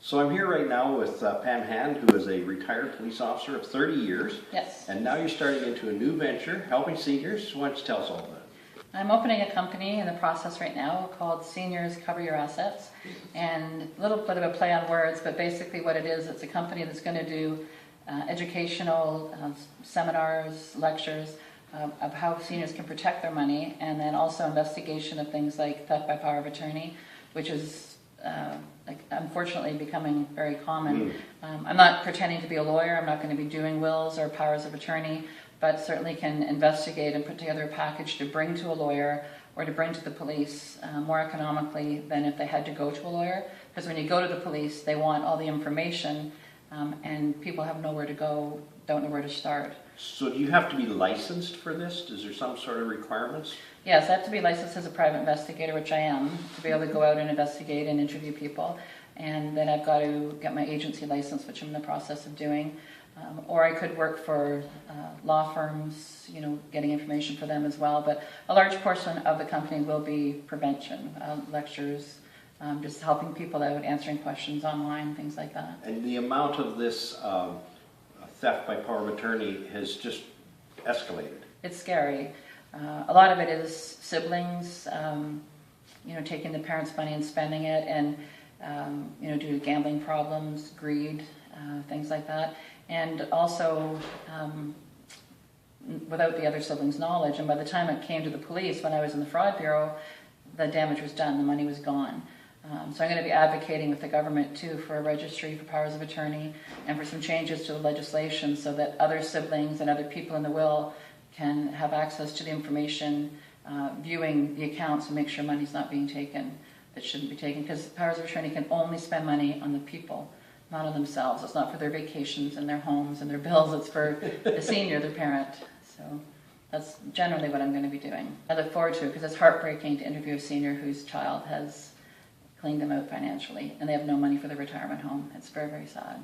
So I'm here right now with Pam Hand, who is a retired police officer of 30 years. Yes. And now you're starting into a new venture, helping seniors. Why don't you tell us all about it? I'm opening a company in the process right now called Seniors Cover Your Assets. And a little bit of a play on words, but basically what it is, it's a company that's going to do educational seminars, lectures of how seniors can protect their money, and then also investigation of things like theft by power of attorney, which is unfortunately becoming very common. I'm not pretending to be a lawyer. I'm not going to be doing wills or powers of attorney, but certainly can investigate and put together a package to bring to a lawyer or to bring to the police more economically than if they had to go to a lawyer. Because when you go to the police, they want all the information, and people have nowhere to go, don't know where to start. So do you have to be licensed for this? Is there some sort of requirements? Yes, I have to be licensed as a private investigator, which I am, to be able to go out and investigate and interview people. And then I've got to get my agency license, which I'm in the process of doing. Or I could work for law firms, getting information for them as well. But a large portion of the company will be prevention, lectures, just helping people out, answering questions online, things like that. And the amount of this theft by power of attorney has just escalated. It's scary. A lot of it is siblings, taking the parents' money and spending it, and due to gambling problems, greed, things like that. And also without the other siblings' knowledge. And by the time it came to the police, when I was in the fraud bureau, the damage was done, the money was gone. So I'm going to be advocating with the government too for a registry for powers of attorney and for some changes to the legislation so that other siblings and other people in the will can have access to the information, viewing the accounts and make sure money's not being taken that shouldn't be taken, because powers of attorney can only spend money on the people, not on themselves. It's not for their vacations and their homes and their bills, it's for the senior, their parent. So that's generally what I'm going to be doing. I look forward to it because it's heartbreaking to interview a senior whose child has cleaned them out financially and they have no money for their retirement home. It's very, very sad.